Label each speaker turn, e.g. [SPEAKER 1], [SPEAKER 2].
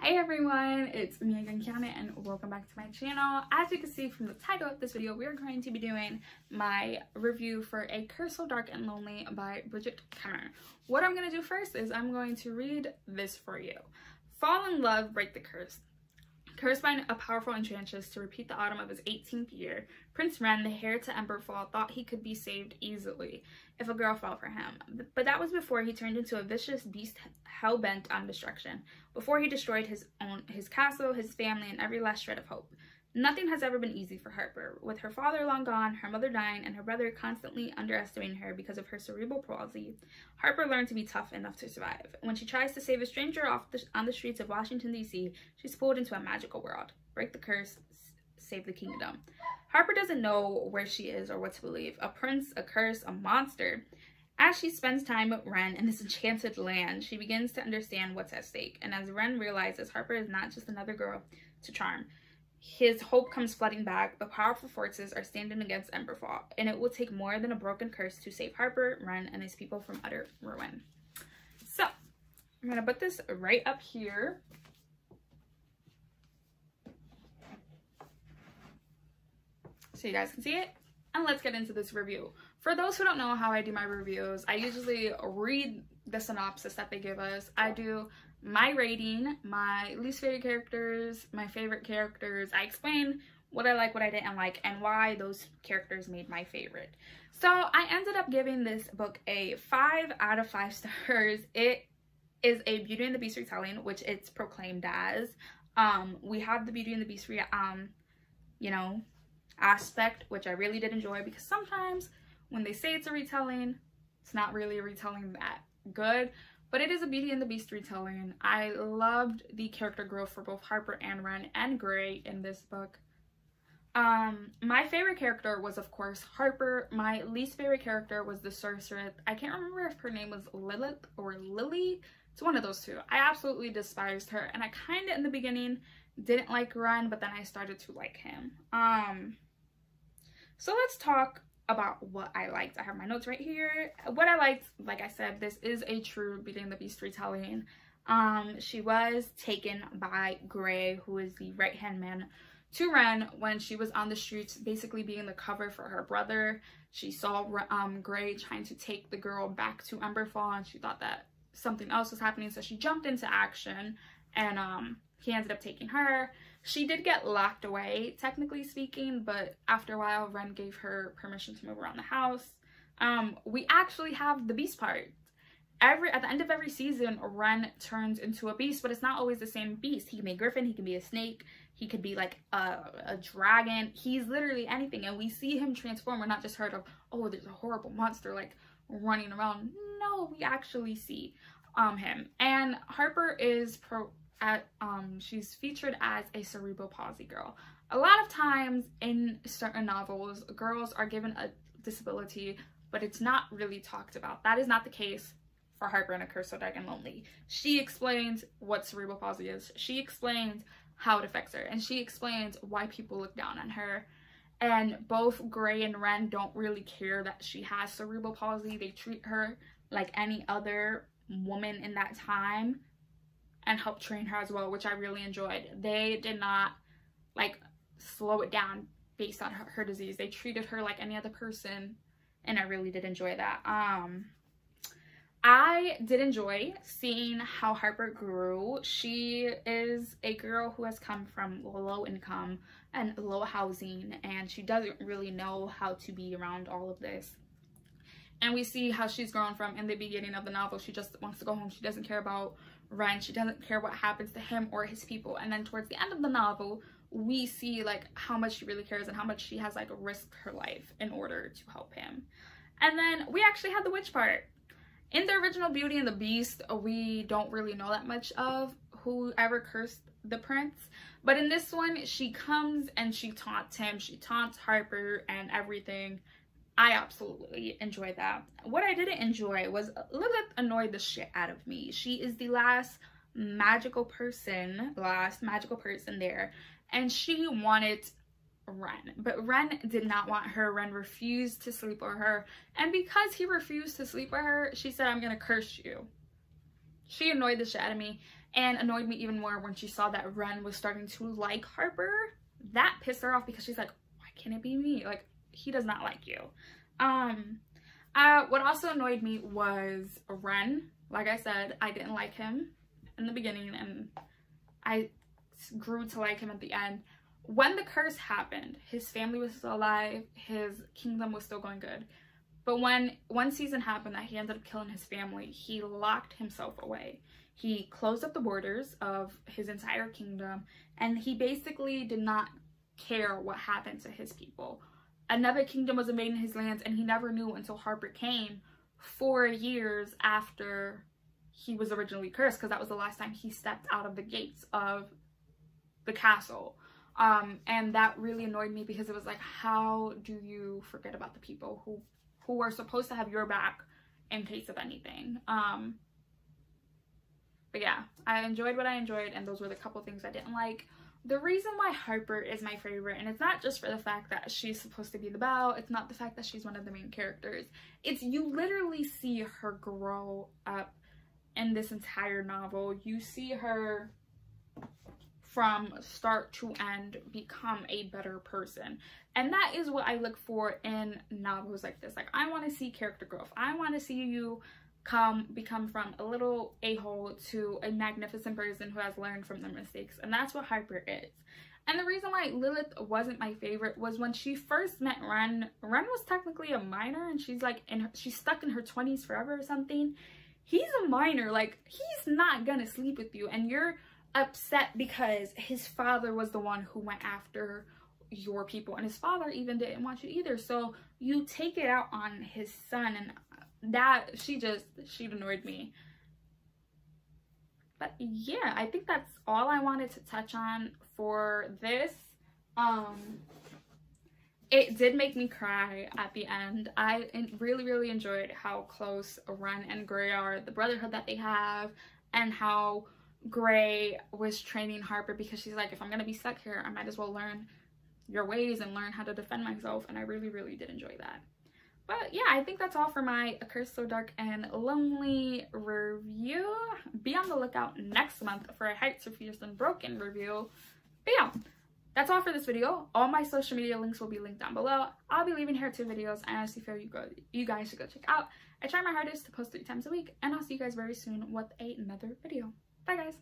[SPEAKER 1] Hey everyone, it's Megan Kiana and welcome back to my channel. As you can see from the title of this video, we are going to be doing my review for A Curse So Dark and Lonely by Bridget Kemmer. What I'm going to do first is I'm going to read this for you. Fall in love, break the curse. Cursed by a powerful enchantress to repeat the autumn of his 18th year, Prince Ren, the heir to Emberfall, thought he could be saved easily if a girl fell for him. But that was before he turned into a vicious beast hell-bent on destruction, before he destroyed his castle, his family, and every last shred of hope. Nothing has ever been easy for Harper. With her father long gone, her mother dying, and her brother constantly underestimating her because of her cerebral palsy, Harper learned to be tough enough to survive. When she tries to save a stranger on the streets of Washington, D.C., she's pulled into a magical world. Break the curse, save the kingdom. Harper doesn't know where she is or what to believe. A prince, a curse, a monster. As she spends time with Ren in this enchanted land, she begins to understand what's at stake. And as Ren realizes Harper is not just another girl to charm, his hope comes flooding back, but powerful forces are standing against Emberfall, and it will take more than a broken curse to save Harper, Ren, and his people from utter ruin. So, I'm going to put this right up here. So you guys can see it, and let's get into this review. For those who don't know how I do my reviews, I usually read the synopsis that they give us. I do my rating, my least favorite characters, my favorite characters. I explain what I like, what I didn't like, and why those characters made my favorite. So I ended up giving this book a 5 out of 5 stars. It is a Beauty and the Beast retelling, which it's proclaimed as. We have the Beauty and the Beast aspect, which I really did enjoy, because sometimes when they say it's a retelling, it's not really a retelling that good. But it is a Beauty and the Beast retelling. I loved the character growth for both Harper and Ren and Gray in this book. My favorite character was, of course, Harper. My least favorite character was the sorceress. I can't remember if her name was Lilith or Lily. It's one of those two. I absolutely despised her. And I kind of, in the beginning, didn't like Ren, but then I started to like him. So let's talk about what I liked. I have my notes right here. What I liked, like I said, this is a true Beauty and the Beast retelling. She was taken by Gray, who is the right-hand man to Ren, when she was on the streets, basically being the cover for her brother. She saw Gray trying to take the girl back to Emberfall, and she thought that something else was happening, so she jumped into action, and he ended up taking her. She did get locked away, technically speaking, but after a while, Ren gave her permission to move around the house. We actually have the beast part. At the end of every season, Ren turns into a beast, but it's not always the same beast. He can be a griffin, he can be a snake, he could be like a dragon. He's literally anything, and we see him transform. We're not just heard of, oh, there's a horrible monster like running around. No, we actually see him. And Harper is she's featured as a cerebral palsy girl. A lot of times in certain novels, girls are given a disability, but it's not really talked about. That is not the case for Harper in A Curse So Dark and Lonely. She explains what cerebral palsy is. She explains how it affects her, and she explains why people look down on her. And both Gray and Ren don't really care that she has cerebral palsy. They treat her like any other woman in that time and help train her as well, which I really enjoyed. They did not like slow it down based on her disease. They treated her like any other person, and I really did enjoy that. I did enjoy seeing how Harper grew. She is a girl who has come from low income and low housing, and she doesn't really know how to be around all of this. And we see how she's grown from, in the beginning of the novel, she just wants to go home. She doesn't care about Ren. She doesn't care what happens to him or his people. And then towards the end of the novel, we see like how much she really cares and how much she has like risked her life in order to help him. And then we actually had the witch part. In the original Beauty and the Beast, we don't really know that much of whoever cursed the prince. But in this one, she comes and she taunts him. She taunts Harper and everything. I absolutely enjoyed that. What I didn't enjoy was Lilith annoyed the shit out of me. She is the last magical person there, and she wanted Ren, but Ren did not want her. Ren refused to sleep with her, and because he refused to sleep with her, she said, "I'm gonna curse you." She annoyed the shit out of me, and annoyed me even more when she saw that Ren was starting to like Harper. That pissed her off because she's like, why can't it be me? Like, he does not like you. What also annoyed me was Ren. Like I said, I didn't like him in the beginning, and I grew to like him at the end. When the curse happened, his family was still alive, his kingdom was still going good. But when one season happened that he ended up killing his family, he locked himself away. He closed up the borders of his entire kingdom, and he basically did not care what happened to his people. Another kingdom was invading his lands, and he never knew until Harper came 4 years after he was originally cursed, because that was the last time he stepped out of the gates of the castle. And that really annoyed me, because it was like, how do you forget about the people who are supposed to have your back in case of anything? But yeah, I enjoyed what I enjoyed, and those were the couple things I didn't like. The reason why Harper is my favorite, and it's not just for the fact that she's supposed to be the bow, it's not the fact that she's one of the main characters, it's you literally see her grow up in this entire novel. You see her from start to end become a better person, and that is what I look for in novels like this. Like, I want to see character growth. I want to see you become from a little a-hole to a magnificent person who has learned from their mistakes, and that's what Harper is. And the reason why Lilith wasn't my favorite was when she first met Ren. Ren was technically a minor, and she's like she's stuck in her 20s forever or something. He's a minor, like, he's not gonna sleep with you, and you're upset because his father was the one who went after your people, and his father even didn't want you either. So you take it out on his son, and that she annoyed me. But yeah, I think that's all I wanted to touch on for this. It did make me cry at the end. I really enjoyed how close Ren and Grey are, the brotherhood that they have, and how Grey was training Harper, because she's like, if I'm gonna be stuck here, I might as well learn your ways and learn how to defend myself. And I really did enjoy that. But yeah, I think that's all for my A Curse So Dark and Lonely review. Be on the lookout next month for a Heights of Fierce and Broken review. But yeah, that's all for this video. All my social media links will be linked down below. I'll be leaving here 2 videos I honestly feel you guys should go check out. I try my hardest to post 3 times a week, and I'll see you guys very soon with another video. Bye guys.